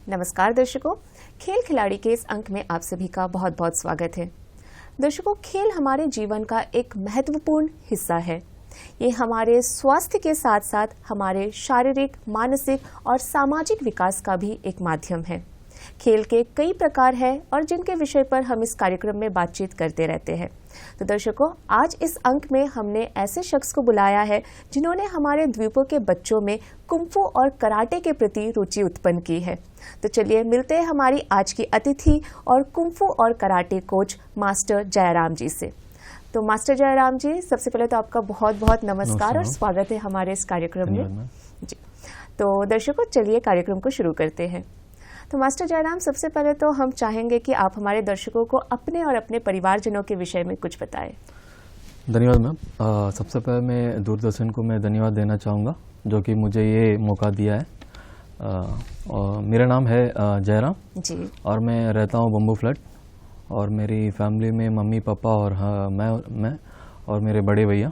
नमस्कार दर्शकों, खेल खिलाड़ी के इस अंक में आप सभी का बहुत बहुत स्वागत है। दर्शकों, खेल हमारे जीवन का एक महत्वपूर्ण हिस्सा है। ये हमारे स्वास्थ्य के साथ साथ हमारे शारीरिक, मानसिक और सामाजिक विकास का भी एक माध्यम है। खेल के कई प्रकार हैं और जिनके विषय पर हम इस कार्यक्रम में बातचीत करते रहते हैं। तो दर्शकों, आज इस अंक में हमने ऐसे शख्स को बुलाया है जिन्होंने हमारे द्वीपों के बच्चों में कुंफू और कराटे के प्रति रुचि उत्पन्न की है। तो चलिए मिलते हैं हमारी आज की अतिथि और कुंफू और कराटे कोच मास्टर जयराम जी से। तो मास्टर जयराम जी, सबसे पहले तो आपका बहुत बहुत नमस्कार और स्वागत है हमारे इस कार्यक्रम में जी। तो दर्शकों, चलिए कार्यक्रम को शुरू करते हैं। तो मास्टर जयराम, सबसे पहले तो हम चाहेंगे कि आप हमारे दर्शकों को अपने और अपने परिवारजनों के विषय में कुछ बताएं। धन्यवाद मैम। सबसे पहले मैं दूरदर्शन को मैं धन्यवाद देना चाहूँगा जो कि मुझे ये मौका दिया है। और मेरा नाम है जयराम जी और मैं रहता हूँ बम्बू फ्लैट और मेरी फैमिली में मम्मी पापा और मैं और मेरे बड़े भैया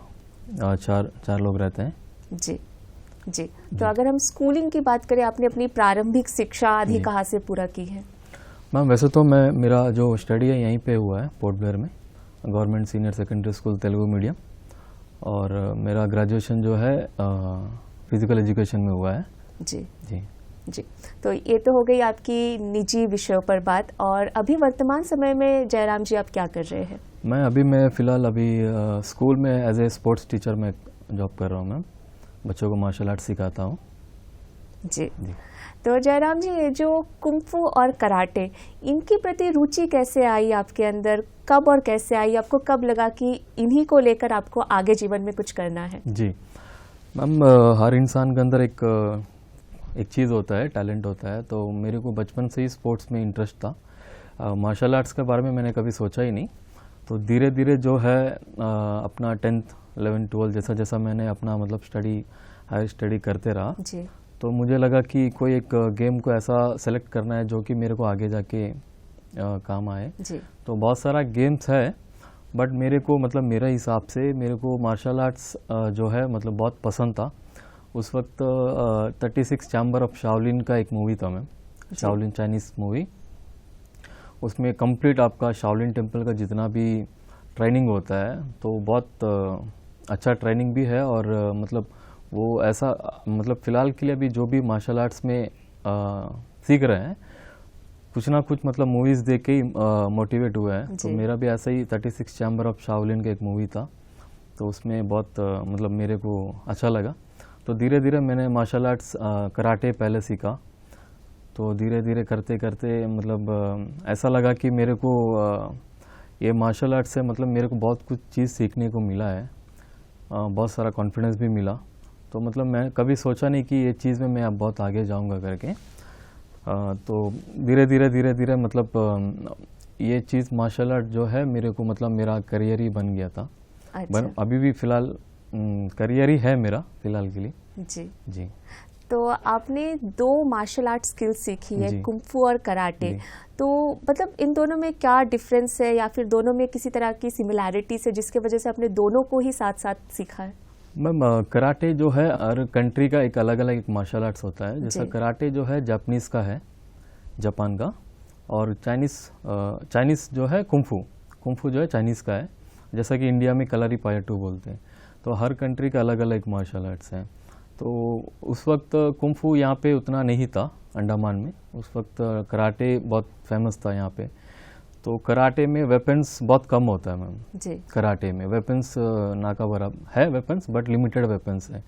चार लोग रहते हैं जी। जी, तो अगर हम स्कूलिंग की बात करें, आपने अपनी प्रारंभिक शिक्षा आदि कहाँ से पूरा की है? मैम वैसे तो मेरा जो स्टडी है यहीं पे हुआ है, पोर्ट ब्लेयर में, government senior secondary school Telugu medium. और मेरा ग्रेजुएशन जो है फिजिकल एजुकेशन में हुआ है जी जी जी। तो ये तो हो गई आपकी निजी विषयों पर बात। और अभी वर्तमान समय में जयराम जी आप क्या कर रहे हैं? मैं फिलहाल स्कूल में एज ए स्पोर्ट्स टीचर में जॉब कर रहा हूँ मैम। बच्चों को मार्शल आर्ट सिखाता हूँ जी। तो जयराम जी, ये जो कुंफू और कराटे, इनकी प्रति रुचि कैसे आई आपके अंदर? कब और कैसे आई? आपको कब लगा कि इन्हीं को लेकर आपको आगे जीवन में कुछ करना है? जी मैम, हर इंसान के अंदर एक चीज़ होता है, टैलेंट होता है। तो मेरे को बचपन से ही स्पोर्ट्स में इंटरेस्ट था। मार्शल आर्ट्स के बारे में मैंने कभी सोचा ही नहीं। तो धीरे धीरे जो है अपना 10th 11th 12th जैसा मैंने अपना हाई स्टडी करते रहा जी। तो मुझे लगा कि कोई एक गेम को ऐसा सेलेक्ट करना है जो कि मेरे को आगे जाके काम आए जी। तो बहुत सारा गेम्स है, बट मेरे को मेरे हिसाब से मेरे को मार्शल आर्ट्स जो है बहुत पसंद था। उस वक्त 36 चैम्बर ऑफ शाओलिन का एक मूवी था मैम, शाओलिन चाइनीज मूवी। उसमें कंप्लीट आपका शाओलिन टेम्पल का जितना भी ट्रेनिंग होता है तो बहुत अच्छा ट्रेनिंग भी है। और वो ऐसा फ़िलहाल के लिए अभी जो भी मार्शल आर्ट्स में सीख रहे हैं, कुछ ना कुछ मूवीज़ देख के ही मोटिवेट हुआ है। तो मेरा भी ऐसा ही 36 चैम्बर ऑफ शाओलिन का एक मूवी था, तो उसमें बहुत मेरे को अच्छा लगा। तो धीरे धीरे मैंने मार्शल आर्ट्स कराटे पहले सीखा। तो धीरे धीरे करते करते ऐसा लगा कि मेरे को ये मार्शल आर्ट से मेरे को बहुत कुछ चीज़ सीखने को मिला है, बहुत सारा कॉन्फिडेंस भी मिला। तो मैं कभी सोचा नहीं कि ये चीज़ में मैं अब बहुत आगे जाऊंगा करके। तो धीरे धीरे ये चीज़ मार्शल आर्ट जो है मेरे को मेरा करियर ही बन गया था। अच्छा। अभी भी फ़िलहाल करियर ही है मेरा फ़िलहाल के लिए जी जी। तो आपने 2 मार्शल आर्ट स्किल्स सीखी है, कुंफू और कराटे। तो इन दोनों में क्या डिफरेंस है, या फिर दोनों में किसी तरह की सिमिलैरिटीज है जिसके वजह से आपने दोनों को ही साथ साथ सीखा है? मैम कराटे जो है हर कंट्री का एक अलग अलग एक मार्शल आर्ट्स होता है। जैसा कराटे जो है जापानीज का है, जापान का, और चाइनीस जो है कुंफू जो है चाइनीज का है। जैसा कि इंडिया में कलरी पायटू बोलते हैं। तो हर कंट्री का अलग अलग मार्शल आर्ट्स हैं। तो उस वक्त कुंफू यहाँ पे उतना नहीं था अंडमान में। उस वक्त कराटे बहुत फेमस था यहाँ पे। तो कराटे में वेपन्स बहुत कम होता है मैम जी। कराटे में वेपन्स ना का बराबर है, वेपन्स बट लिमिटेड वेपन्स है।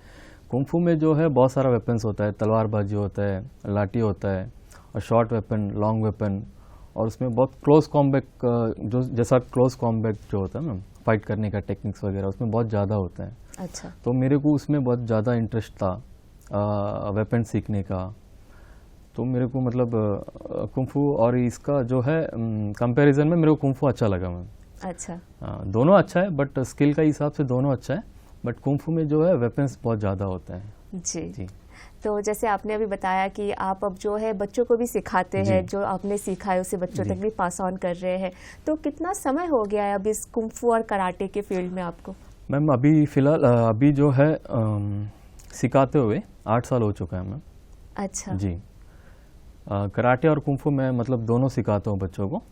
कुंफू में जो है बहुत सारा वेपन्स होता है, तलवारबाजी होता है, लाठी होता है, और शॉर्ट वेपन, लॉन्ग वेपन, और उसमें बहुत क्लोज कॉम्बैट जो जैसा क्लोज कॉम्बैट जो होता है मैम, फाइट करने का टेक्निक्स वगैरह उसमें बहुत ज़्यादा होता है। अच्छा। तो मेरे को उसमें बहुत ज़्यादा इंटरेस्ट था वेपन सीखने का। तो मेरे को कुंफू और इसका जो है कंपैरिजन में मेरे को कुंफू अच्छा लगा मैम। अच्छा। दोनों अच्छा है, बट स्किल का हिसाब से दोनों अच्छा है, बट कुंफू में जो है वेपन्स बहुत ज़्यादा होता है जी जी। तो जैसे आपने अभी बताया कि आप अब जो है बच्चों को भी सिखाते हैं, जो आपने सीखा है उसे बच्चों तक भी पास ऑन कर रहे हैं। तो कितना समय हो गया है अब इस कुंफू और कराटे के फील्ड में आपको? मैम अभी फ़िलहाल अभी जो है सिखाते हुए 8 साल हो चुका है मैम। अच्छा जी। कराटे और कुंफू मैं मतलब दोनों सिखाता हूँ बच्चों को,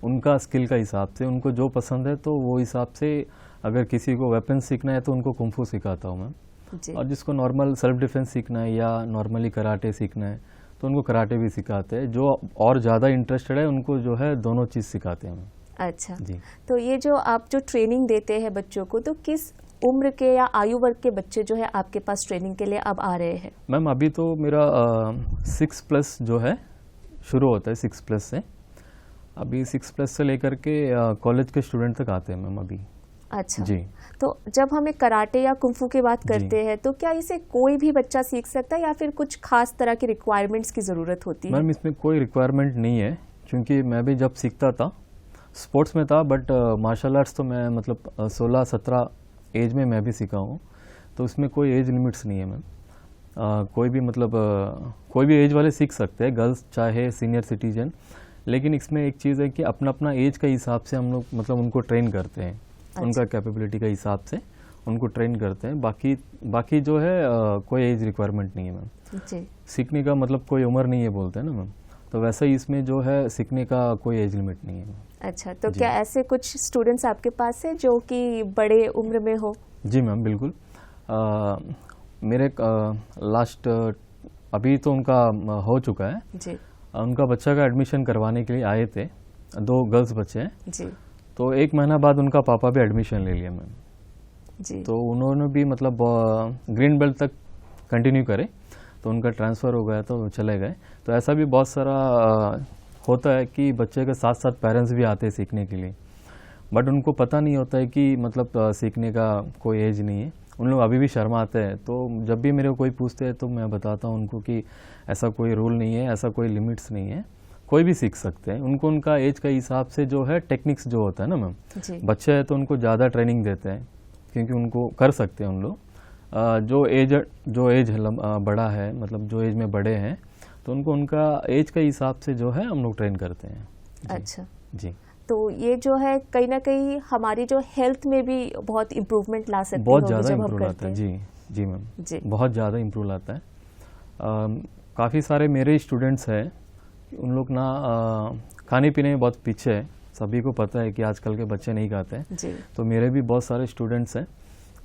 उनका स्किल का हिसाब से, उनको जो पसंद है तो वो हिसाब से। अगर किसी को वेपन सीखना है तो उनको कुंफू सिखाता हूँ मैं, जी। और जिसको नॉर्मल सेल्फ डिफेंस सीखना है या नॉर्मली कराटे सीखना है तो उनको कराटे भी सिखाते हैं। जो और ज़्यादा इंटरेस्टेड है उनको जो है दोनों चीज़ सिखाते हैं। अच्छा जी। तो ये जो आप जो ट्रेनिंग देते हैं बच्चों को, तो किस उम्र के या आयु वर्ग के बच्चे जो है आपके पास ट्रेनिंग के लिए अब आ रहे हैं? मैम अभी तो मेरा 6+ जो है शुरू होता है, 6+ से। अभी 6+ से लेकर के कॉलेज के स्टूडेंट तक आते हैं मैम अभी। अच्छा जी। तो जब हमें कराटे या कुंफू की बात करते हैं तो क्या इसे कोई भी बच्चा सीख सकता है या फिर कुछ खास तरह की रिक्वायरमेंट्स की ज़रूरत होती है? मैम इसमें कोई रिक्वायरमेंट नहीं है, क्योंकि मैं भी जब सीखता था स्पोर्ट्स में था, बट मार्शल आर्ट्स तो मैं मतलब 16-17 एज में मैं भी सीखा हूँ, तो उसमें कोई एज लिमिट्स नहीं है मैम। कोई भी मतलब कोई भी एज वाले सीख सकते हैं, गर्ल्स चाहे सीनियर सिटीजन। लेकिन इसमें एक चीज़ है कि अपना अपना एज के हिसाब से हम लोग मतलब उनको ट्रेन करते हैं। अच्छा। उनका कैपेबिलिटी के हिसाब से उनको ट्रेन करते हैं। बाकी जो है कोई एज रिक्वायरमेंट नहीं है मैम। जी। सीखने का मतलब कोई उम्र नहीं है बोलते हैं ना मैम, तो वैसे ही इसमें जो है सीखने का कोई एज लिमिट नहीं है मैम। अच्छा तो क्या ऐसे कुछ स्टूडेंट्स आपके पास है जो कि बड़े उम्र में हो? जी मैम बिल्कुल। मेरे लास्ट अभी तो उनका हो चुका है जी। उनका बच्चा का एडमिशन करवाने के लिए आए थे, 2 गर्ल्स बच्चे हैं। जी। तो 1 महीना बाद उनका पापा भी एडमिशन ले लिया मैम। जी। तो उन्होंने भी मतलब ग्रीन बेल्ट तक कंटिन्यू करे, तो उनका ट्रांसफ़र हो गया तो चले गए। तो ऐसा भी बहुत सारा होता है कि बच्चे के साथ साथ पेरेंट्स भी आते हैं सीखने के लिए, बट उनको पता नहीं होता है कि मतलब सीखने का कोई एज नहीं है। उन लोग अभी भी शर्माते हैं। तो जब भी मेरे को कोई पूछते हैं तो मैं बताता हूँ उनको कि ऐसा कोई रूल नहीं है, ऐसा कोई लिमिट्स नहीं है, कोई भी सीख सकते हैं। उनको उनका एज के हिसाब से जो है टेक्निक्स जो होता है ना मैम, बच्चे हैं तो उनको ज़्यादा ट्रेनिंग देते हैं क्योंकि उनको कर सकते हैं उन लोग। जो एज बड़ा है, मतलब जो एज में बड़े हैं, तो उनको उनका एज के हिसाब से जो है हम लोग ट्रेन करते हैं। जी। अच्छा जी। तो ये जो है कहीं ना कहीं हमारी जो हेल्थ में भी बहुत इम्प्रूवमेंट ला सकती बहुत होगी ज़्यादा जब हम इम्प्रूव करते आता है। हैं। जी जी मैम, जी। बहुत ज़्यादा इम्प्रूव आता है। काफ़ी सारे मेरे स्टूडेंट्स हैं, उन लोग ना खाने पीने में बहुत पीछे है। सभी को पता है कि आजकल के बच्चे नहीं खाते हैं। जी। तो मेरे भी बहुत सारे स्टूडेंट्स हैं,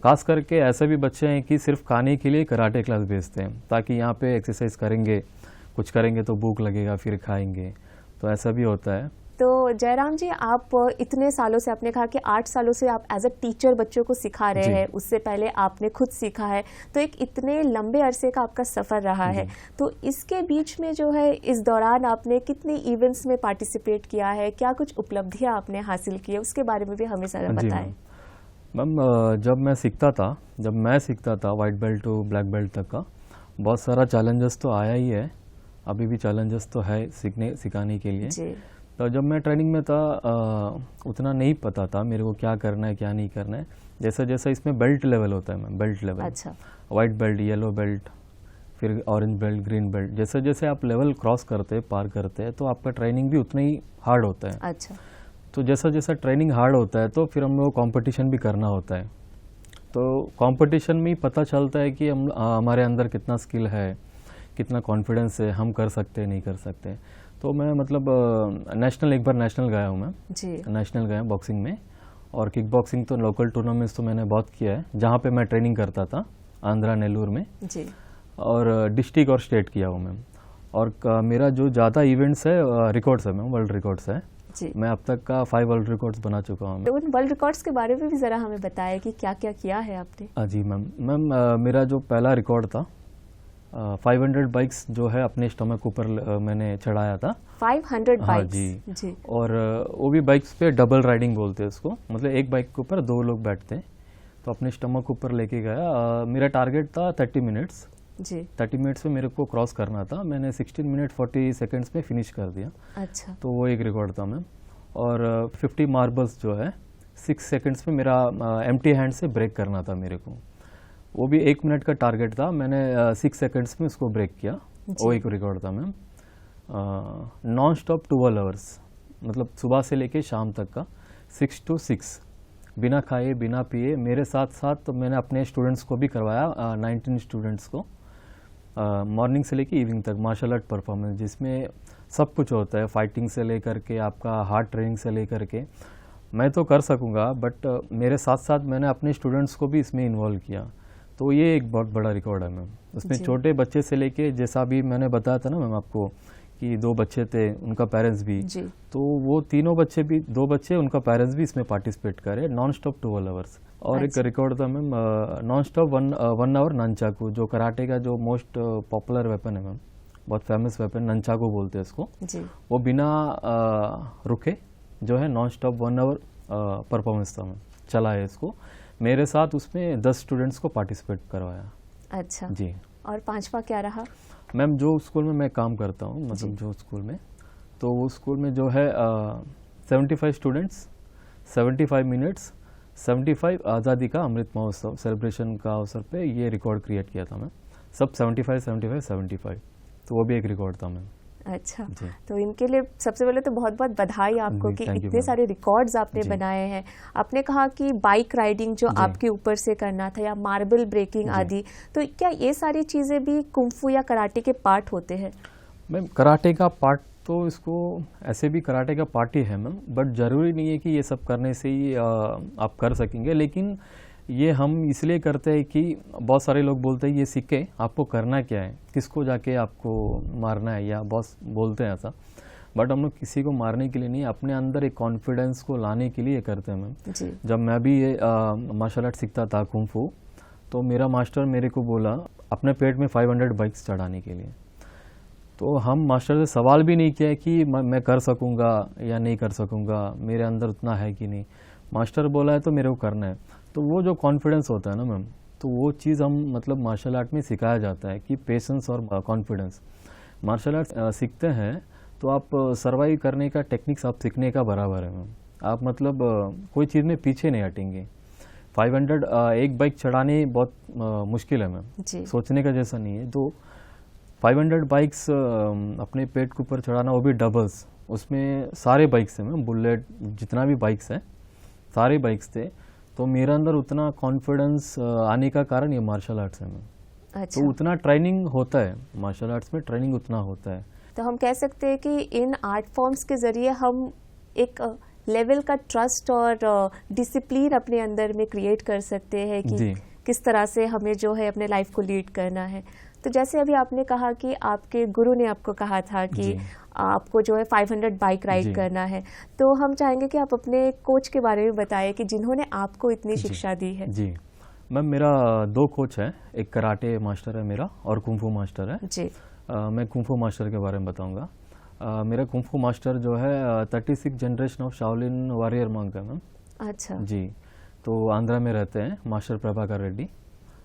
खास करके ऐसे भी बच्चे हैं कि सिर्फ खाने के लिए कराटे क्लास भेजते हैं, ताकि यहाँ पे एक्सरसाइज करेंगे, कुछ करेंगे तो भूख लगेगा फिर खाएंगे, तो ऐसा भी होता है। तो जयराम जी, आप इतने सालों से, आपने कहा कि 8 सालों से आप एज अ टीचर बच्चों को सिखा रहे हैं, उससे पहले आपने खुद सीखा है, तो एक इतने लंबे अरसे का आपका सफ़र रहा है। तो इसके बीच में जो है, इस दौरान आपने कितने इवेंट्स में पार्टिसिपेट किया है, क्या कुछ उपलब्धियां आपने हासिल की है, उसके बारे में भी हमें ज़रा बताएं। मैम जब मैं सीखता था white belt to black belt तक का, बहुत सारा चैलेंजेस तो आया ही है, अभी भी चैलेंजेस तो है सिखाने के लिए। जी। तो जब मैं ट्रेनिंग में था उतना नहीं पता था मेरे को क्या करना है क्या नहीं करना है। जैसा जैसा इसमें बेल्ट लेवल होता है मैम, बेल्ट लेवल। अच्छा। वाइट बेल्ट, येलो बेल्ट, फिर ऑरेंज बेल्ट, ग्रीन बेल्ट, जैसे जैसे आप लेवल क्रॉस करते हैं, पार करते हैं, तो आपका ट्रेनिंग भी उतना ही हार्ड होता है। अच्छा। तो जैसा जैसा ट्रेनिंग हार्ड होता है तो फिर हम लोग कंपटीशन भी करना होता है। तो कंपटीशन में ही पता चलता है कि हमारे अंदर कितना स्किल है, कितना कॉन्फिडेंस है, हम कर सकते हैं नहीं कर सकते। तो मैं मतलब एक बार नेशनल गया हूँ मैं जी। नेशनल गया बॉक्सिंग में, और किक बॉक्सिंग तो लोकल टूर्नामेंट्स तो मैंने बहुत किया है, जहाँ पे मैं ट्रेनिंग करता था आंध्रा नेल्लूर में। जी। और डिस्ट्रिक्ट और स्टेट किया हूँ मैम। और मेरा जो ज़्यादा इवेंट्स है रिकॉर्ड्स है मैम, वर्ल्ड रिकॉर्ड्स है। जी। मैं अब तक का 5 वर्ल्ड रिकॉर्ड्स बना चुका हूँ। तो उन वर्ल्ड रिकॉर्ड्स के बारे में भी ज़रा हमें बताया कि क्या क्या किया है आपने। जी मैम, मेरा जो पहला रिकॉर्ड था 500 बाइक्स जो है अपने स्टमक ऊपर मैंने चढ़ाया था। 500 हाँ बाइक्स? जी। और वो भी बाइक्स पे डबल राइडिंग बोलते हैं उसको, मतलब एक बाइक के ऊपर 2 लोग बैठते हैं। तो अपने स्टमक ऊपर लेके गया। मेरा टारगेट था 30 मिनट्स जी। 30 मिनट्स में मेरे को क्रॉस करना था। मैंने 16 मिनट 40 सेकेंड्स में फिनिश कर दिया। अच्छा। तो वो एक रिकॉर्ड था मैम। और 50 मार्बल्स जो है 6 सेकेंड्स में मेरा एम्प्टी हैंड से ब्रेक करना था मेरे को। वो भी 1 मिनट का टारगेट था, मैंने 6 सेकेंड्स में उसको ब्रेक किया। वो एक रिकॉर्ड था मैम। नॉन स्टॉप 12 आवर्स, मतलब सुबह से लेके शाम तक का 6 to 6, बिना खाए बिना पिए। मेरे साथ साथ तो मैंने अपने स्टूडेंट्स को भी करवाया, 19 स्टूडेंट्स को। मॉर्निंग से लेके इवनिंग तक मार्शल आर्ट परफॉर्मेंस, जिसमें सब कुछ होता है, फाइटिंग से लेकर के आपका हार्ड ट्रेनिंग से लेकर के। मैं तो कर सकूँगा, बट मेरे साथ साथ मैंने अपने स्टूडेंट्स को भी इसमें इन्वॉल्व किया, तो ये एक बहुत बड़ा रिकॉर्ड है मैम। उसमें छोटे बच्चे से लेके, जैसा भी मैंने बताया था ना मैम आपको कि 2 बच्चे थे, उनका पेरेंट्स भी, तो वो तीनों बच्चे भी, 2 बच्चे उनका पेरेंट्स भी इसमें पार्टिसिपेट करे, नॉन स्टॉप 12 आवर्स। और एक रिकॉर्ड था ma'am non stop 1 our nunchaku, जो कराटे का जो मोस्ट पॉपुलर वेपन है मैम, बहुत फेमस वेपन नंचाकू बोलते हैं इसको जी। वो बिना रुके जो है नॉन स्टॉप 1 आवर परफॉर्मेंस था मैम, चला है इसको। मेरे साथ उसमें 10 स्टूडेंट्स को पार्टिसिपेट करवाया। अच्छा जी। और 5वां क्या रहा मैम? जो स्कूल में मैं काम करता हूँ, मतलब जो स्कूल में, तो वो स्कूल में जो है 75 स्टूडेंट्स, 75 मिनट्स, 75 आज़ादी का अमृत महोत्सव सेलिब्रेशन का अवसर पे ये रिकॉर्ड क्रिएट किया था मैं, सब 75, तो वो भी एक रिकॉर्ड था मैम। अच्छा, तो इनके लिए सबसे पहले तो बहुत बहुत बधाई आपको कि इतने सारे रिकॉर्ड्स आपने बनाए हैं। आपने कहा कि बाइक राइडिंग जो आपके ऊपर से करना था, या मार्बल ब्रेकिंग आदि, तो क्या ये सारी चीजें भी कुंफू या कराटे के पार्ट होते हैं? मैम कराटे का पार्ट तो इसको ऐसे भी कराटे का पार्ट ही है मैम, बट ज़रूरी नहीं है कि ये सब करने से ही आप कर सकेंगे। लेकिन ये हम इसलिए करते हैं कि बहुत सारे लोग बोलते हैं ये सीख के आपको करना क्या है, किसको जाके आपको मारना है, या बॉस बोलते हैं ऐसा, बट हम लोग किसी को मारने के लिए नहीं, अपने अंदर एक कॉन्फिडेंस को लाने के लिए करते हैं मैम। जब मैं भी ये मार्शल आर्ट सीखता था कुंफू, तो मेरा मास्टर मेरे को बोला अपने पेट में 500 बाइक्स चढ़ाने के लिए। तो हम मास्टर से सवाल भी नहीं किया कि मैं कर सकूंगा या नहीं कर सकूंगा, मेरे अंदर उतना है कि नहीं। मास्टर बोला है तो मेरे को करना है। तो वो जो कॉन्फिडेंस होता है ना मैम, तो वो चीज़ हम मतलब मार्शल आर्ट में सिखाया जाता है कि पेशेंस और कॉन्फिडेंस। मार्शल आर्ट सीखते हैं तो आप सर्वाइव करने का टेक्निक्स आप सीखने का बराबर है मैम। आप मतलब कोई चीज़ में पीछे नहीं हटेंगे। 500 एक बाइक चढ़ाने बहुत मुश्किल है मैम, सोचने का जैसा नहीं है। तो 500 बाइक्स अपने पेट के ऊपर चढ़ाना, वो भी डबल्स, उसमें सारे बाइक्स हैं मैम, बुलेट जितना भी बाइक्स है सारे बाइक्स थे। तो मेरे अंदर उतना कॉन्फिडेंस आने का कारण ये मार्शल आर्ट्स है मैम। अच्छा। तो उतना ट्रेनिंग होता है मार्शल आर्ट्स में, ट्रेनिंग उतना होता है। तो हम कह सकते हैं कि इन आर्ट फॉर्म्स के जरिए हम एक लेवल का ट्रस्ट और डिसिप्लिन अपने अंदर में क्रिएट कर सकते हैं कि किस तरह से हमें जो है अपने लाइफ को लीड करना है। तो जैसे अभी आपने कहा कि आपके गुरु ने आपको कहा था कि आपको जो है 500 बाइक राइड करना है, तो हम चाहेंगे कि आप अपने कोच के बारे में बताएं कि जिन्होंने आपको इतनी शिक्षा दी है। जी मैम, मेरा 2 कोच है, एक कराटे मास्टर है मेरा और कुंफू मास्टर है जी। मैं कुंफू मास्टर के बारे में बताऊंगा। मेरा कुंफू मास्टर जो है 36 generation of Shaolin warrior monk है मैम। अच्छा जी। तो आंध्रा में रहते हैं मास्टर प्रभाकर रेड्डी।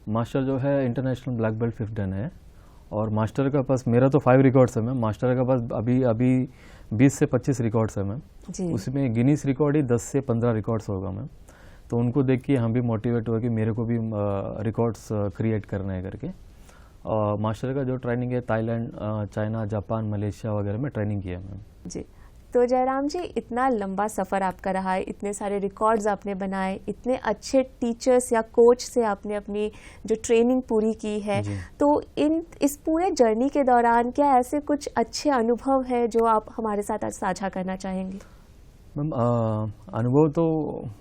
मास्टर जो है international black belt 5th done है। और मास्टर का पास, मेरा तो 5 रिकॉर्ड्स है मैम, मास्टर का पास अभी 20 से 25 रिकॉर्ड्स है मैम। उसमें गिनीज रिकॉर्ड ही 10 से 15 रिकॉर्ड्स होगा मैम। तो उनको देख के हम भी मोटिवेट हुआ कि मेरे को भी रिकॉर्ड्स क्रिएट करना है करके। और मास्टर का जो ट्रेनिंग है थाईलैंड, चाइना, जापान, मलेशिया वगैरह में ट्रेनिंग किया है मैम जी। तो जयराम जी, इतना लंबा सफ़र आपका रहा है, इतने सारे रिकॉर्ड्स आपने बनाए, इतने अच्छे टीचर्स या कोच से आपने अपनी जो ट्रेनिंग पूरी की है, तो इस पूरे जर्नी के दौरान क्या ऐसे कुछ अच्छे अनुभव है जो आप हमारे साथ आज साझा करना चाहेंगे? मैम अनुभव तो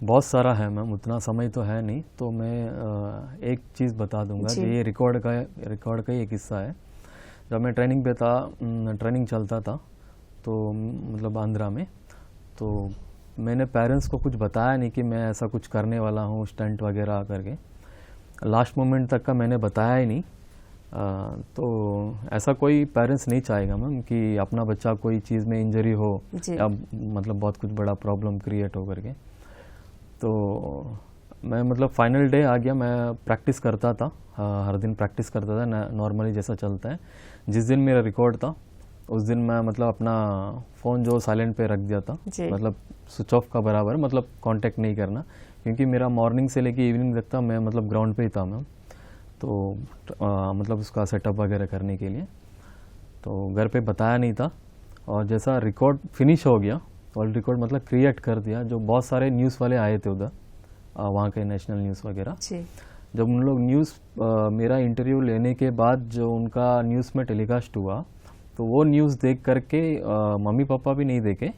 बहुत सारा है मैम, उतना समय तो है नहीं, तो मैं एक चीज़ बता दूंगा कि ये रिकॉर्ड का ही एक हिस्सा है। जब मैं ट्रेनिंग पे था, ट्रेनिंग चलता था तो मतलब आंध्रा में, तो मैंने पेरेंट्स को कुछ बताया नहीं कि मैं ऐसा कुछ करने वाला हूँ स्टंट वगैरह करके। लास्ट मोमेंट तक का मैंने बताया ही नहीं। तो ऐसा कोई पेरेंट्स नहीं चाहेगा मैम कि अपना बच्चा कोई चीज़ में इंजरी हो या मतलब बहुत कुछ बड़ा प्रॉब्लम क्रिएट हो करके। तो मैं मतलब फाइनल डे आ गया, मैं प्रैक्टिस करता था, हर दिन प्रैक्टिस करता था नॉर्मली जैसा चलता है। जिस दिन मेरा रिकॉर्ड था उस दिन मैं मतलब अपना फ़ोन जो साइलेंट पे रख दिया था, मतलब स्विच ऑफ का बराबर, मतलब कांटेक्ट नहीं करना, क्योंकि मेरा मॉर्निंग से लेके इवनिंग तक था मैं मतलब ग्राउंड पे ही था मैम। तो मतलब उसका सेटअप वगैरह करने के लिए तो घर पे बताया नहीं था। और जैसा रिकॉर्ड फिनिश हो गया, वर्ल्ड रिकॉर्ड मतलब क्रिएट कर दिया, जो बहुत सारे न्यूज़ वाले आए थे उधर, वहाँ के नेशनल न्यूज़ वगैरह, जब उन लोग मेरा इंटरव्यू लेने के बाद जो उनका न्यूज़ में टेलीकास्ट हुआ, तो वो न्यूज़ देख करके मम्मी पापा भी नहीं देखे,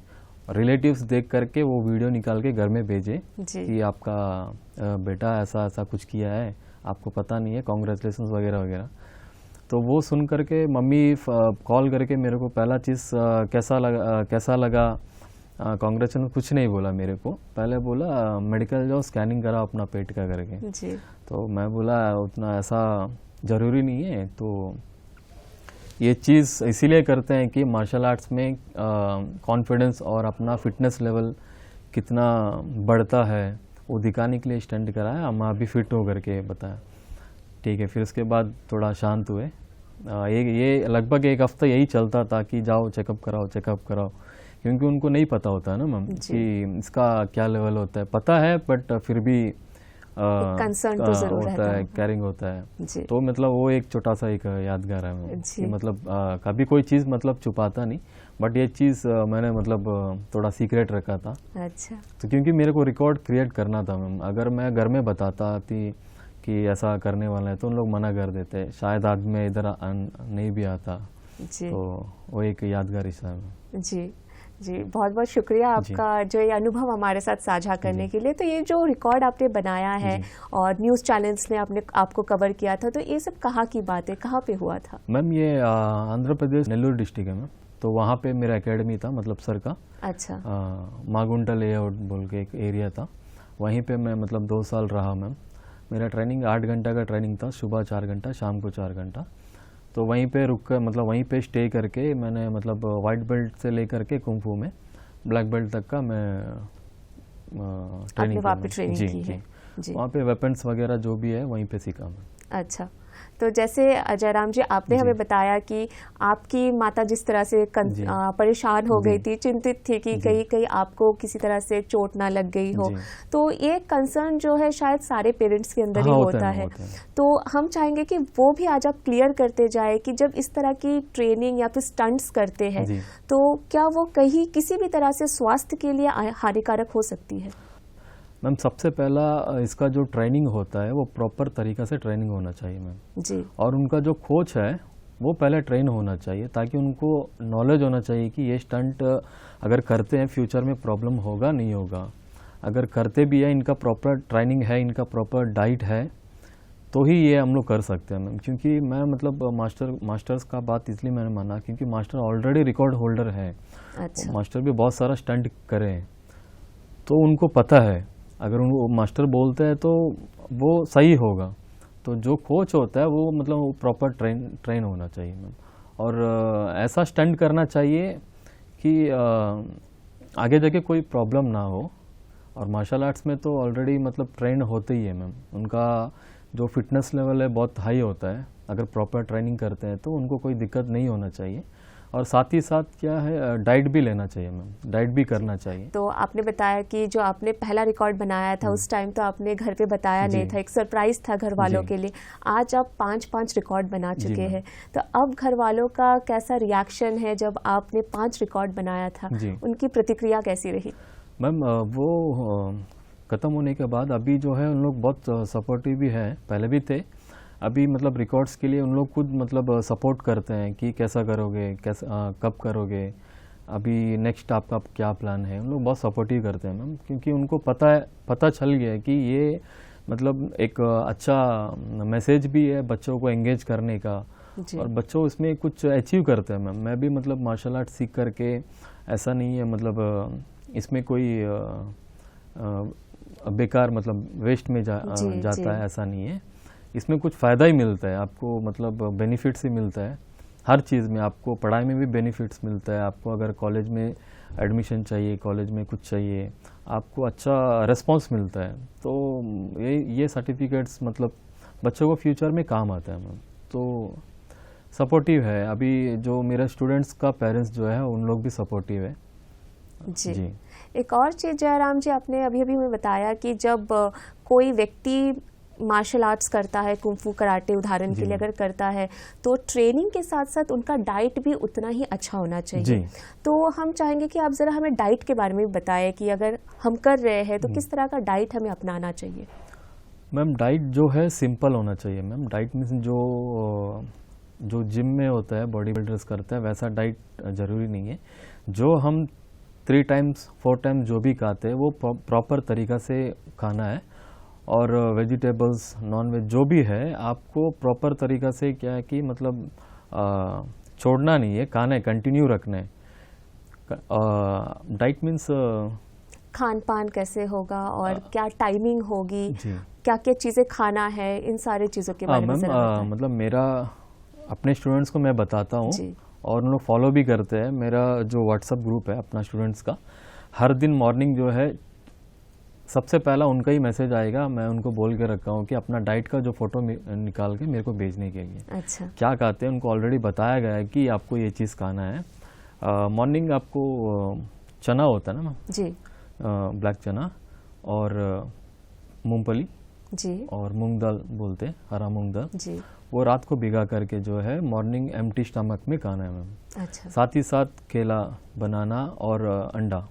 रिलेटिव्स देख करके वो वीडियो निकाल के घर में भेजे कि आपका बेटा ऐसा ऐसा कुछ किया है, आपको पता नहीं है, कॉन्ग्रेचुलेशंस वगैरह वगैरह। तो वो सुन करके मम्मी कॉल करके मेरे को पहला चीज़ कैसा लगा कांग्रेचुलेशन कुछ नहीं बोला मेरे को, पहले बोला मेडिकल जाओ स्कैनिंग करा अपना पेट का करके जी। तो मैं बोला उतना ऐसा ज़रूरी नहीं है। तो ये चीज़ इसीलिए करते हैं कि मार्शल आर्ट्स में कॉन्फिडेंस और अपना फिटनेस लेवल कितना बढ़ता है वो दिखाने के लिए स्टंट कराया, हम अभी फिट हो करके बताया। ठीक है, फिर उसके बाद थोड़ा शांत हुए। ये लगभग एक हफ्ता यही चलता था कि जाओ चेकअप कराओ, क्योंकि उनको नहीं पता होता है ना मैम कि इसका क्या लेवल होता है, पता है बट फिर भी कंसर्न तो जरूर होता है, कैरिंग होता है। तो मतलब वो एक छोटा सा एक यादगार है मैम कि मतलब कभी कोई चीज़ मतलब छुपाता नहीं, बट ये चीज़ मैंने मतलब थोड़ा सीक्रेट रखा था। अच्छा। तो क्योंकि मेरे को रिकॉर्ड क्रिएट करना था मैम, अगर मैं घर में बताता थी कि ऐसा करने वाला है तो उन लोग मना कर देते, शायद आज मैं इधर नहीं भी आता। तो वो एक यादगार हिस्सा है। जी जी, बहुत बहुत शुक्रिया आपका जो ये अनुभव हमारे साथ साझा करने के लिए। तो ये जो रिकॉर्ड आपने बनाया है और न्यूज़ चैनल्स ने आपको कवर किया था, तो ये सब कहाँ की बात है, कहाँ पे हुआ था? मैम ये आंध्र प्रदेश नेल्लूर डिस्ट्रिक्ट है मैम, तो वहाँ पे मेरा एकेडमी था, मतलब सर का। अच्छा। मागुंटा लेआउट बोल के एक एरिया था, वहीं पे मैं मतलब 2 साल रहा मैम। मेरा ट्रेनिंग 8 घंटा का ट्रेनिंग था, सुबह 4 घंटा, शाम को 4 घंटा। तो वहीं पे रुक कर मतलब वहीं पे स्टे करके मैंने मतलब वाइट बेल्ट से लेकर के कुंफू में ब्लैक बेल्ट तक का मैं ट्रेनिंग जी। वहाँ पे वेपन्स वगैरह जो भी है वहीं पे सीखा मैं। अच्छा, तो जैसे जयराम जी आपने हमें बताया कि आपकी माता जिस तरह से परेशान हो गई थी, चिंतित थी कि कहीं आपको किसी तरह से चोट ना लग गई हो, तो ये कंसर्न जो है शायद सारे पेरेंट्स के अंदर ही होता है। तो हम चाहेंगे कि वो भी आज आप क्लियर करते जाए कि जब इस तरह की ट्रेनिंग या फिर स्टंट्स करते हैं तो क्या वो कहीं किसी भी तरह से स्वास्थ्य के लिए हानिकारक हो सकती है? मैम सबसे पहला इसका जो ट्रेनिंग होता है वो प्रॉपर तरीका से ट्रेनिंग होना चाहिए मैम जी। और उनका जो कोच है वो पहले ट्रेन होना चाहिए, ताकि उनको नॉलेज होना चाहिए कि ये स्टंट अगर करते हैं फ्यूचर में प्रॉब्लम होगा नहीं होगा। अगर करते भी है, इनका प्रॉपर ट्रेनिंग है, इनका प्रॉपर डाइट है, तो ही ये हम लोग कर सकते हैं मैम। क्योंकि मैं मतलब मास्टर्स का बात इसलिए मैंने माना क्योंकि मास्टर ऑलरेडी रिकॉर्ड होल्डर है। अच्छा। मास्टर भी बहुत सारा स्टंट करे, तो उनको पता है अगर वो मास्टर बोलते हैं तो वो सही होगा। तो जो कोच होता है वो मतलब प्रॉपर ट्रेन होना चाहिए मैम, और ऐसा स्टंट करना चाहिए कि आगे जाके कोई प्रॉब्लम ना हो। और मार्शल आर्ट्स में तो ऑलरेडी मतलब ट्रेन होते ही है मैम, उनका जो फिटनेस लेवल है बहुत हाई होता है। अगर प्रॉपर ट्रेनिंग करते हैं तो उनको कोई दिक्कत नहीं होना चाहिए। और साथ ही साथ क्या है, डाइट भी लेना चाहिए मैम, डाइट भी करना चाहिए। तो आपने बताया कि जो आपने पहला रिकॉर्ड बनाया था उस टाइम तो आपने घर पे बताया नहीं था, एक सरप्राइज था घर वालों के लिए। आज आप 5 रिकॉर्ड बना चुके हैं, तो अब घर वालों का कैसा रिएक्शन है? जब आपने 5 रिकॉर्ड बनाया था उनकी प्रतिक्रिया कैसी रही? मैम वो खत्म होने के बाद अभी जो है उन लोग बहुत सपोर्टिव भी है, पहले भी थे, अभी मतलब रिकॉर्ड्स के लिए उन लोग खुद मतलब सपोर्ट करते हैं कि कैसा करोगे, कब करोगे, अभी नेक्स्ट आपका क्या प्लान है। उन लोग बहुत सपोर्टिव करते हैं मैम, क्योंकि उनको पता चल गया है कि ये मतलब एक अच्छा मैसेज भी है बच्चों को एंगेज करने का, और बच्चों इसमें कुछ अचीव करते हैं मैम। मैं भी मतलब मार्शल आर्ट सीख करके ऐसा नहीं है मतलब इसमें कोई बेकार मतलब वेस्ट में जाता है, ऐसा नहीं है। इसमें कुछ फ़ायदा ही मिलता है आपको, मतलब बेनिफिट्स ही मिलता है हर चीज़ में। आपको पढ़ाई में भी बेनिफिट्स मिलता है, आपको अगर कॉलेज में एडमिशन चाहिए, कॉलेज में कुछ चाहिए, आपको अच्छा रिस्पांस मिलता है। तो ये सर्टिफिकेट्स मतलब बच्चों को फ्यूचर में काम आता है मैम। तो सपोर्टिव है। अभी जो मेरे स्टूडेंट्स का पेरेंट्स जो है उन लोग भी सपोर्टिव है जी। एक और चीज़ जयराम जी, आपने अभी हमें बताया कि जब कोई व्यक्ति मार्शल आर्ट्स करता है, कुंफू कराटे उदाहरण के लिए अगर करता है, तो ट्रेनिंग के साथ साथ उनका डाइट भी उतना ही अच्छा होना चाहिए। तो हम चाहेंगे कि आप ज़रा हमें डाइट के बारे में भी बताएं कि अगर हम कर रहे हैं तो किस तरह का डाइट हमें अपनाना चाहिए। मैम डाइट जो है सिंपल होना चाहिए मैम। डाइट मीन्स जो जिम में होता है, बॉडी बिल्डर्स करते हैं, वैसा डाइट ज़रूरी नहीं है। जो हम 3 टाइम्स 4 टाइम्स जो भी खाते हैं वो प्रॉपर तरीक़ा से खाना है। और वेजिटेबल्स, नॉन वेज जो भी है आपको प्रॉपर तरीक़ा से क्या है कि मतलब छोड़ना नहीं है, खाना है, कंटिन्यू रखना है। डाइट मीन्स खान पान कैसे होगा और क्या टाइमिंग होगी, जी क्या क्या चीज़ें खाना है, इन सारी चीज़ों के बारे में ज़रा बताएं। मतलब मेरा अपने स्टूडेंट्स को मैं बताता हूँ जी। और उन लोग फॉलो भी करते हैं। मेरा जो व्हाट्सएप ग्रुप है अपना स्टूडेंट्स का, हर दिन मॉर्निंग जो है सबसे पहला उनका ही मैसेज आएगा। मैं उनको बोल के रखा हूँ कि अपना डाइट का जो फोटो निकाल के मेरे को भेजने के लिए। अच्छा। क्या खाते हैं उनको ऑलरेडी बताया गया है कि आपको ये चीज़ खाना है। मॉर्निंग आपको चना होता है ना मैम जी, ब्लैक चना और मूंगफली जी, और मूंग दाल बोलते हैं, हरा मूंग दाल, जी। वो रात को भिगा करके जो है मॉर्निंग एम्प्टी स्टमक में खाना है मैम। अच्छा। साथ ही साथ केला, बनाना और अंडा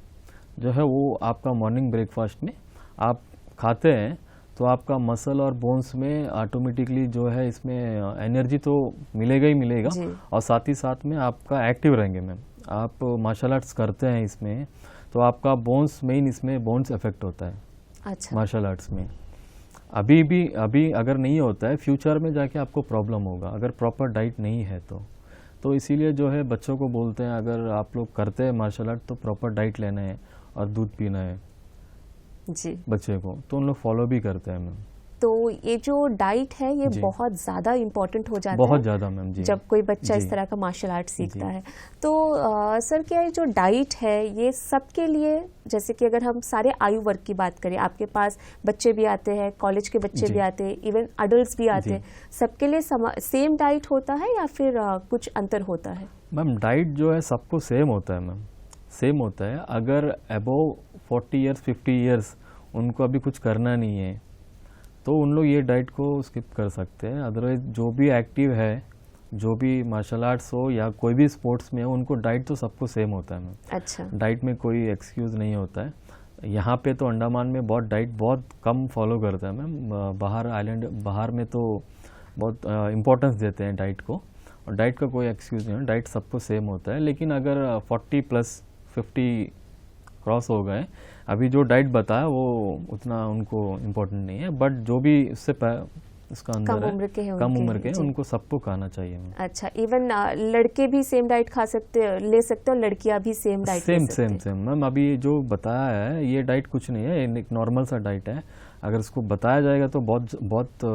जो है वो आपका मॉर्निंग ब्रेकफास्ट में आप खाते हैं तो आपका मसल और बोन्स में ऑटोमेटिकली जो है इसमें एनर्जी तो मिलेगा ही मिलेगा। जी। और साथ ही साथ में आपका एक्टिव रहेंगे मैम। आप मार्शल आर्ट्स करते हैं इसमें तो आपका बोन्स, मेन इसमें बोन्स इफेक्ट होता है अच्छा। मार्शल आर्ट्स में। अभी अगर नहीं होता है, फ्यूचर में जाके आपको प्रॉब्लम होगा अगर प्रॉपर डाइट नहीं है तो इसीलिए जो है बच्चों को बोलते हैं अगर आप लोग करते हैं मार्शल आर्ट तो प्रॉपर डाइट लेना है और दूध पीना है जी। बच्चे को, तो उन लोग फॉलो भी करते हैं मैम। तो ये जो डाइट है ये जी। बहुत ज़्यादा इम्पोर्टेंट हो जाता बहुत है ज़्यादा मैम। जी जब कोई बच्चा इस जी। तरह का मार्शल आर्ट सीखता जी। है। तो सर क्या ये जो डाइट है ये सबके लिए, जैसे कि अगर हम सारे आयु वर्ग की बात करें, आपके पास बच्चे भी आते हैं, कॉलेज के बच्चे जी। भी आते हैं, इवन अडल्ट्स भी आते जी। हैं, सबके लिए सेम डाइट होता है या फिर कुछ अंतर होता है? मैम डाइट जो है सबको सेम होता है मैम, सेम होता है। अगर अबव 40 ईयर्स 50 ईयर्स उनको अभी कुछ करना नहीं है तो उन लोग ये डाइट को स्किप कर सकते हैं। अदरवाइज जो भी एक्टिव है, जो भी मार्शल आर्ट्स हो या कोई भी स्पोर्ट्स में हो, उनको डाइट तो सबको सेम होता है मैम। अच्छा। डाइट में कोई एक्सक्यूज़ नहीं होता है। यहाँ पे तो अंडमान में बहुत डाइट बहुत कम फॉलो करता है मैम। बाहर में तो बहुत इम्पोर्टेंस देते हैं डाइट को, और डाइट का कोई एक्सक्यूज़ नहीं है, डाइट सबको सेम होता है। लेकिन अगर 40 प्लस 50 क्रॉस हो गए, अभी जो डाइट बताया वो उतना उनको इम्पोर्टेंट नहीं है, बट जो भी इससे इसका अंदर कम उम्र के हैं कम उनके, उम्र के जी। उनको सबको खाना चाहिए मैम। अच्छा, इवन लड़के भी सेम डाइट खा सकते, ले सकते और लड़कियां भी सेम डाइट ले सकते हैं? Same ma'am. अभी जो बताया है ये डाइट कुछ नहीं है, एक नॉर्मल सा डाइट है। अगर इसको बताया जाएगा तो बहुत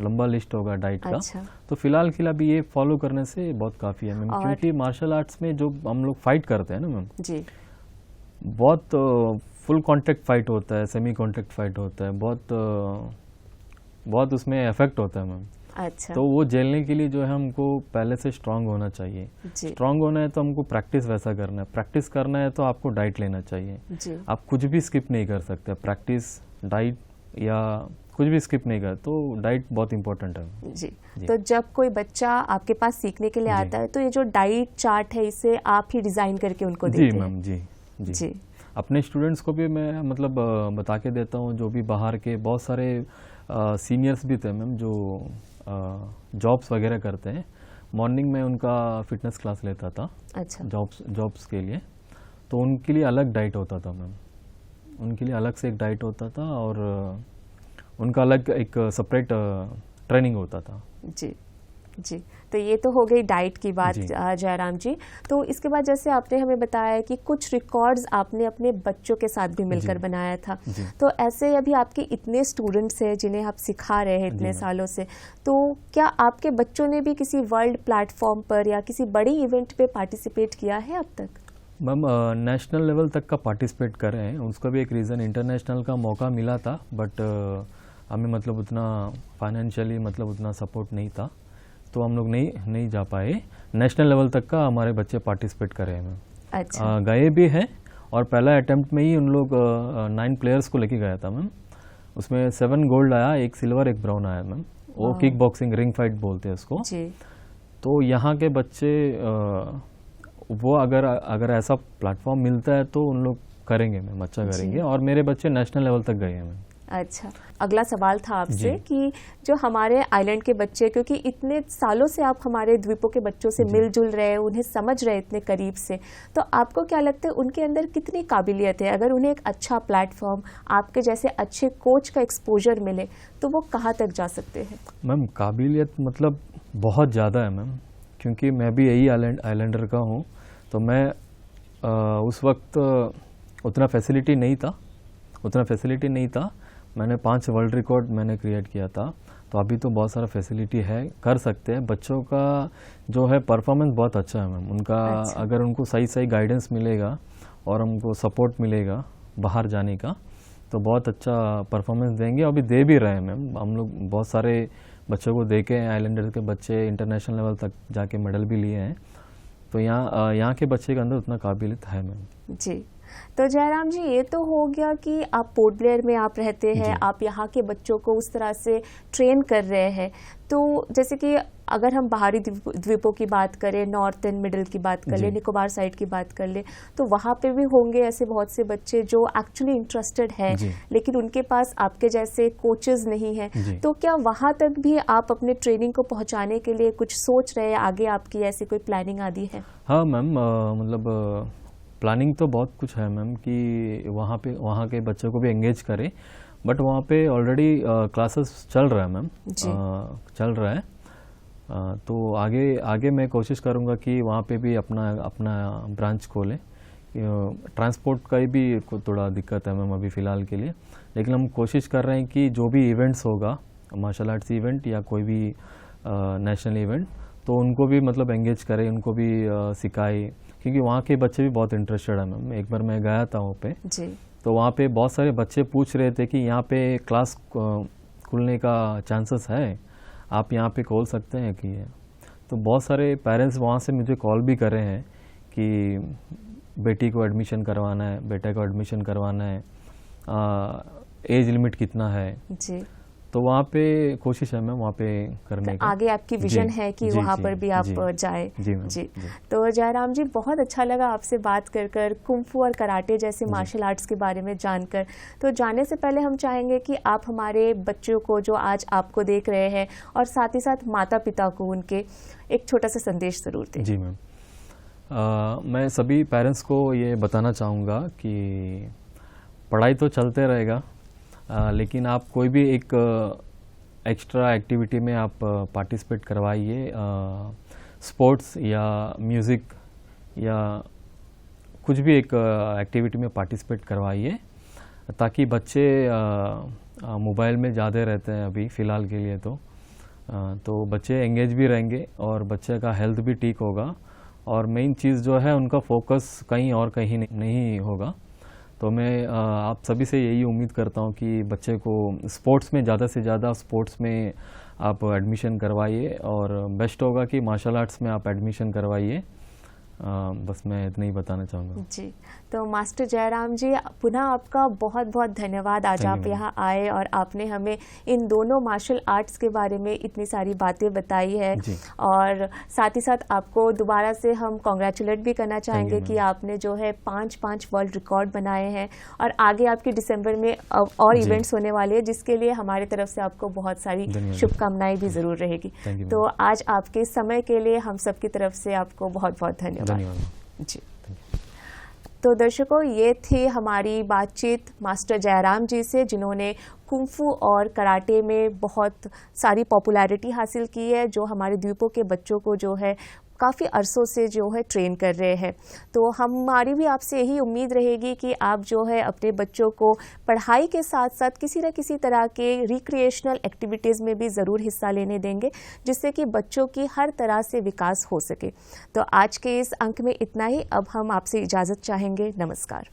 लंबा लिस्ट होगा डाइट का। अच्छा। तो फिलहाल के लिए अभी ये फॉलो करने से बहुत काफ़ी है मैम। क्योंकि मार्शल आर्ट्स में जो हम लोग फाइट करते हैं ना मैम, जी, बहुत फुल कांटेक्ट फाइट होता है, सेमी कांटेक्ट फाइट होता है, बहुत उसमें इफेक्ट होता है मैम। अच्छा। तो वो झेलने के लिए जो है हमको पहले से स्ट्रांग होना चाहिए। जी, स्ट्रांग होना है तो हमको प्रैक्टिस वैसा करना है, प्रैक्टिस करना है तो आपको डाइट लेना चाहिए। जी। आप कुछ भी स्किप नहीं कर सकते, प्रैक्टिस, डाइट या कुछ भी स्किप नहीं कर, तो डाइट बहुत इंपॉर्टेंट है। जी। जी। तो जब कोई बच्चा आपके पास सीखने के लिए जी। आता है तो ये जो डाइट चार्ट है इसे आप ही डिजाइन करके उनको जी देते हैं? मैम। जी जी। जी। अपने स्टूडेंट्स को भी मैं मतलब बता के देता हूँ, जो भी बाहर के बहुत सारे सीनियर्स भी थे मैम जो जॉब्स वगैरह करते हैं। मॉर्निंग में उनका फिटनेस क्लास लेता था अच्छा। जॉब्स के लिए, तो उनके लिए अलग डाइट होता था मैम, उनके लिए अलग से एक डाइट होता था और उनका अलग एक सेपरेट ट्रेनिंग होता था। जी जी। तो ये तो हो गई डाइट की बात जी। जयराम जी। तो इसके बाद जैसे आपने हमें बताया कि कुछ रिकॉर्ड्स आपने अपने बच्चों के साथ भी मिलकर जी। बनाया था, जी। तो ऐसे अभी आपके इतने स्टूडेंट्स हैं जिन्हें आप सिखा रहे हैं इतने जी। सालों से, तो क्या आपके बच्चों ने भी किसी वर्ल्ड प्लेटफॉर्म पर या किसी बड़ी इवेंट पे पार्टिसिपेट किया है अब तक? मैम नेशनल लेवल तक का पार्टिसिपेट कर रहे हैं, उसका भी एक रीज़न इंटरनेशनल का मौका मिला था, बट हमें मतलब उतना फाइनेंशियली मतलब उतना सपोर्ट नहीं था, तो हम लोग नहीं जा पाए। नेशनल लेवल तक का हमारे बच्चे पार्टिसिपेट कर रहे हैं मैम। अच्छा। गए भी हैं, और पहला अटेम्प्ट में ही उन लोग 9 प्लेयर्स को लेके गया था मैम। उसमें 7 गोल्ड आया, 1 सिल्वर 1 ब्राउन आया मैम। वो किक बॉक्सिंग रिंग फाइट बोलते हैं उसको। जी। तो यहाँ के बच्चे वो अगर ऐसा प्लेटफॉर्म मिलता है तो उन लोग करेंगे मैम, अच्छा करेंगे। और मेरे बच्चे नेशनल लेवल तक गए हैं मैम। अच्छा, अगला सवाल था आपसे जी। कि जो हमारे आइलैंड के बच्चे, क्योंकि इतने सालों से आप हमारे द्वीपों के बच्चों से जी। मिलजुल रहे, उन्हें समझ रहे इतने करीब से, तो आपको क्या लगता है उनके अंदर कितनी काबिलियत है? अगर उन्हें एक अच्छा प्लेटफॉर्म, आपके जैसे अच्छे कोच का एक्सपोजर मिले तो वो कहाँ तक जा सकते हैं? मैम काबिलियत मतलब बहुत ज़्यादा है मैम, क्योंकि मैं भी यही आइलैंडर का हूँ। तो मैं उस वक्त उतना फैसिलिटी नहीं था। मैंने 5 वर्ल्ड रिकॉर्ड मैंने क्रिएट किया था। तो अभी तो बहुत सारा फैसिलिटी है, कर सकते हैं। बच्चों का जो है परफॉर्मेंस बहुत अच्छा है मैम। उनका अगर उनको सही गाइडेंस मिलेगा और उनको सपोर्ट मिलेगा बाहर जाने का, तो बहुत अच्छा परफॉर्मेंस देंगे। अभी दे भी रहे हैं मैम। हम लोग बहुत सारे बच्चों को देखे हैं, आइलैंडर के बच्चे इंटरनेशनल लेवल तक जाके मेडल भी लिए हैं। तो यहाँ के बच्चे के अंदर उतना काबिलियत है मैम। जी, तो जयराम जी, ये तो हो गया कि आप पोर्ट ब्लेयर में आप रहते हैं, आप यहाँ के बच्चों को उस तरह से ट्रेन कर रहे हैं। तो जैसे कि अगर हम बाहरी द्वीपों की बात करें, नॉर्थ एंड मिडिल की बात कर ले, निकोबार साइड की बात कर ले, तो वहाँ पे भी होंगे ऐसे बहुत से बच्चे जो एक्चुअली इंटरेस्टेड हैं, लेकिन उनके पास आपके जैसे कोचेस नहीं हैं। तो क्या वहाँ तक भी आप अपने ट्रेनिंग को पहुँचाने के लिए कुछ सोच रहे हैं? आगे आपकी ऐसी कोई प्लानिंग आदि है? हाँ मैम, मतलब प्लानिंग तो बहुत कुछ है मैम कि वहाँ के बच्चों को भी एंगेज करें। बट वहाँ पे ऑलरेडी क्लासेस चल रहा है मैम, चल रहा है। तो आगे मैं कोशिश करूँगा कि वहाँ पे भी अपना ब्रांच खोलें। ट्रांसपोर्ट का भी थोड़ा दिक्कत है मैम अभी फ़िलहाल के लिए, लेकिन हम कोशिश कर रहे हैं कि जो भी इवेंट्स होगा, मार्शल आर्ट्स इवेंट या कोई भी नेशनल इवेंट, तो उनको भी मतलब एंगेज करें, उनको भी सिखाएं, क्योंकि वहाँ के बच्चे भी बहुत इंटरेस्टेड है मैम। एक बार मैं गया था वहाँ पे जी। तो वहाँ पे बहुत सारे बच्चे पूछ रहे थे कि यहाँ पे क्लास खुलने का चांसेस है, आप यहाँ पे खोल सकते हैं कि? तो बहुत सारे पेरेंट्स वहाँ से मुझे कॉल भी कर रहे हैं कि बेटी को एडमिशन करवाना है, बेटे को एडमिशन करवाना है, एज लिमिट कितना है जी। तो वहाँ पे कोशिश है मैम वहाँ पे करने का। आगे आपकी विजन है कि वहाँ पर भी आप जाए जी। तो जयराम जी, बहुत अच्छा लगा आपसे बात कर कुंफू और कराटे जैसे मार्शल आर्ट्स के बारे में जानकर। तो जाने से पहले हम चाहेंगे कि आप हमारे बच्चों को जो आज आपको देख रहे हैं और साथ ही साथ माता पिता को उनके एक छोटा सा संदेश जरूर दें। जी मैम, मैं सभी पेरेंट्स को ये बताना चाहूँगा कि पढ़ाई तो चलते रहेगा, लेकिन आप कोई भी एक एक्स्ट्रा एक्टिविटी में आप पार्टिसिपेट करवाइए, स्पोर्ट्स या म्यूज़िक या कुछ भी एक एक्टिविटी में पार्टिसिपेट करवाइए, ताकि बच्चे मोबाइल में ज़्यादा रहते हैं अभी फ़िलहाल के लिए। तो बच्चे एंगेज भी रहेंगे और बच्चे का हेल्थ भी ठीक होगा, और मेन चीज़ जो है उनका फोकस कहीं और कहीं नहीं होगा। तो मैं आप सभी से यही उम्मीद करता हूँ कि बच्चे को स्पोर्ट्स में ज़्यादा से ज़्यादा स्पोर्ट्स में आप एडमिशन करवाइए, और बेस्ट होगा कि मार्शल आर्ट्स में आप एडमिशन करवाइए। बस मैं इतना ही बताना चाहूँगा जी। तो मास्टर जयराम जी, पुनः आपका बहुत बहुत धन्यवाद। आज आप यहाँ आए और आपने हमें इन दोनों मार्शल आर्ट्स के बारे में इतनी सारी बातें बताई है, और साथ ही साथ आपको दोबारा से हम कॉन्ग्रेचुलेट भी करना चाहेंगे कि आपने जो है 5 वर्ल्ड रिकॉर्ड बनाए हैं, और आगे आपके दिसंबर में और इवेंट्स होने वाले हैं, जिसके लिए हमारी तरफ से आपको बहुत सारी शुभकामनाएं भी जरूर रहेगी। तो आज आपके समय के लिए हम सबकी तरफ से आपको बहुत बहुत धन्यवाद जी। तो दर्शकों, ये थी हमारी बातचीत मास्टर जयराम जी से, जिन्होंने कुंफू और कराटे में बहुत सारी पॉपुलैरिटी हासिल की है, जो हमारे द्वीपों के बच्चों को जो है काफ़ी अरसों से जो है ट्रेन कर रहे हैं। तो हमारी भी आपसे यही उम्मीद रहेगी कि आप जो है अपने बच्चों को पढ़ाई के साथ साथ किसी न किसी तरह के रिक्रिएशनल एक्टिविटीज़ में भी ज़रूर हिस्सा लेने देंगे, जिससे कि बच्चों की हर तरह से विकास हो सके। तो आज के इस अंक में इतना ही। अब हम आपसे इजाज़त चाहेंगे। नमस्कार।